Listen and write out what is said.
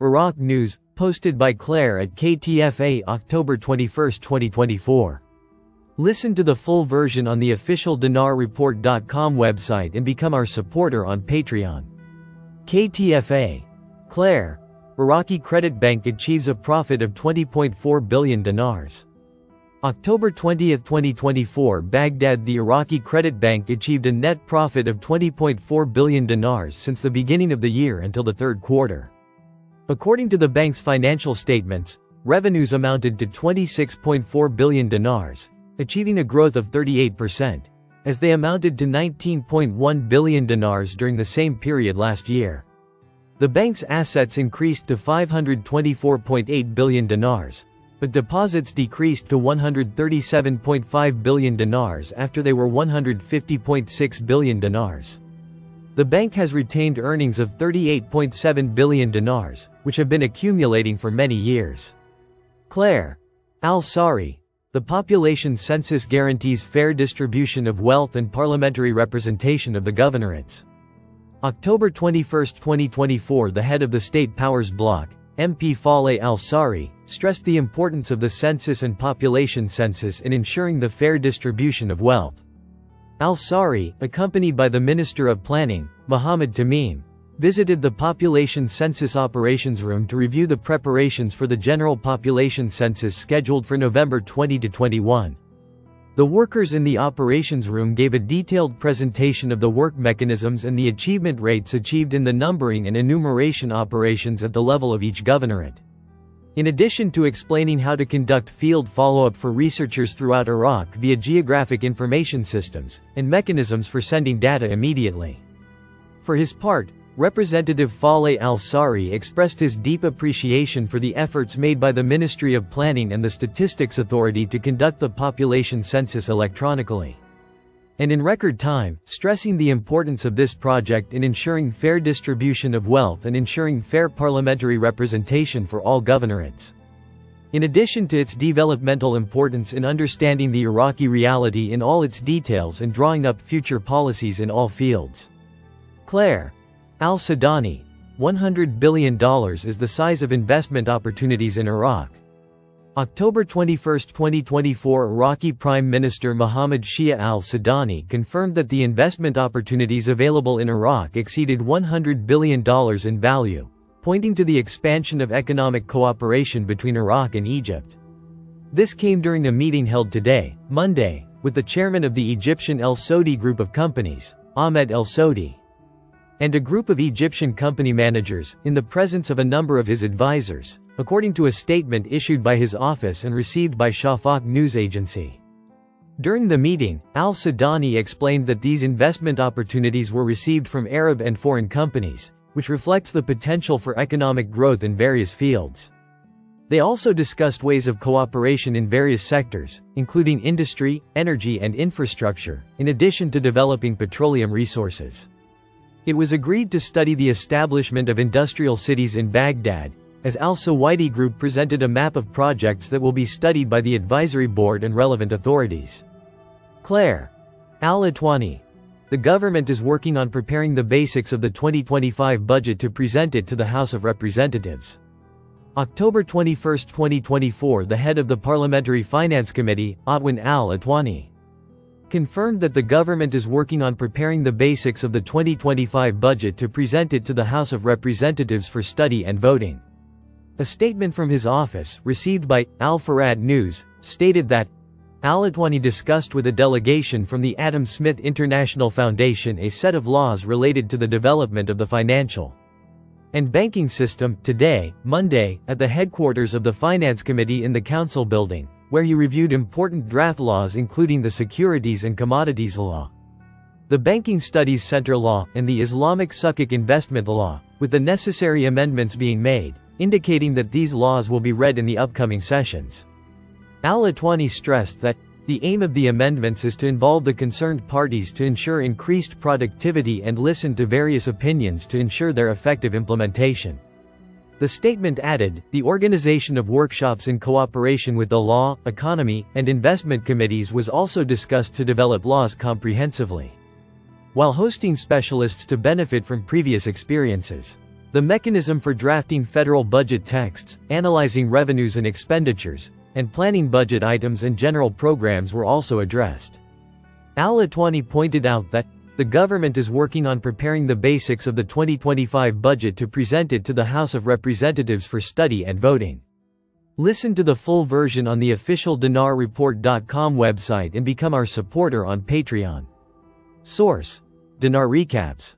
Iraq News, posted by Clare at KTFA October 21, 2024. Listen to the full version on the official dinarreport.com website and become our supporter on Patreon. KTFA. Clare. Iraqi credit bank achieves a profit of 20.4 billion dinars. October 20, 2024. Baghdad. The Iraqi credit bank achieved a net profit of 20.4 billion dinars since the beginning of the year until the third quarter. According to the bank's financial statements, revenues amounted to 26.4 billion dinars, achieving a growth of 38%, as they amounted to 19.1 billion dinars during the same period last year. The bank's assets increased to 524.8 billion dinars, but deposits decreased to 137.5 billion dinars after they were 150.6 billion dinars. The bank has retained earnings of 38.7 billion dinars, which have been accumulating for many years. Clare. Al-Sari. The population census guarantees fair distribution of wealth and parliamentary representation of the governorates. October 21, 2024. The head of the State Powers Bloc, MP Faleh Al-Sari, stressed the importance of the census and population census in ensuring the fair distribution of wealth. Al-Sari, accompanied by the Minister of Planning, Mohammed Tamim, visited the Population Census Operations Room to review the preparations for the general population census scheduled for November 2021. The workers in the operations room gave a detailed presentation of the work mechanisms and the achievement rates achieved in the numbering and enumeration operations at the level of each governorate. In addition to explaining how to conduct field follow-up for researchers throughout Iraq via geographic information systems, and mechanisms for sending data immediately. For his part, Representative Faleh Al-Sari expressed his deep appreciation for the efforts made by the Ministry of Planning and the Statistics Authority to conduct the population census electronically, and in record time, stressing the importance of this project in ensuring fair distribution of wealth and ensuring fair parliamentary representation for all governorates. In addition to its developmental importance in understanding the Iraqi reality in all its details and drawing up future policies in all fields. Clare. Al-Sudani. $100 billion is the size of investment opportunities in Iraq. October 21, 2024. Iraqi Prime Minister Mohammed Shia al-Sudani confirmed that the investment opportunities available in Iraq exceeded $100 billion in value, pointing to the expansion of economic cooperation between Iraq and Egypt. This came during a meeting held today, Monday, with the chairman of the Egyptian El Sodi Group of Companies, Ahmed El Sodi, and a group of Egyptian company managers, in the presence of a number of his advisors, according to a statement issued by his office and received by Shafaq news agency. During the meeting, al-Sudani explained that these investment opportunities were received from Arab and foreign companies, which reflects the potential for economic growth in various fields. They also discussed ways of cooperation in various sectors, including industry, energy and infrastructure, in addition to developing petroleum resources. It was agreed to study the establishment of industrial cities in Baghdad, as Al-Suwaidi Group presented a map of projects that will be studied by the advisory board and relevant authorities. Clare. Al-Atwani. The government is working on preparing the basics of the 2025 budget to present it to the House of Representatives. October 21, 2024. The head of the Parliamentary Finance Committee, Atwan Al-Atwani, confirmed that the government is working on preparing the basics of the 2025 budget to present it to the House of Representatives for study and voting. A statement from his office, received by Al-Farad News, stated that Al-Atwani discussed with a delegation from the Adam Smith International Foundation a set of laws related to the development of the financial and banking system today, Monday, at the headquarters of the Finance Committee in the Council building, where he reviewed important draft laws including the Securities and Commodities Law, the Banking Studies Center Law, and the Islamic Sukuk Investment Law, with the necessary amendments being made, indicating that these laws will be read in the upcoming sessions. Al-Atwani stressed that the aim of the amendments is to involve the concerned parties to ensure increased productivity and listen to various opinions to ensure their effective implementation. The statement added, the organization of workshops in cooperation with the Law, Economy, and Investment Committees was also discussed to develop laws comprehensively, while hosting specialists to benefit from previous experiences. The mechanism for drafting federal budget texts, analyzing revenues and expenditures, and planning budget items and general programs were also addressed. Al-Atwani pointed out that the government is working on preparing the basics of the 2025 budget to present it to the House of Representatives for study and voting. Listen to the full version on the official dinarreport.com website and become our supporter on Patreon. Source: Dinar Recaps.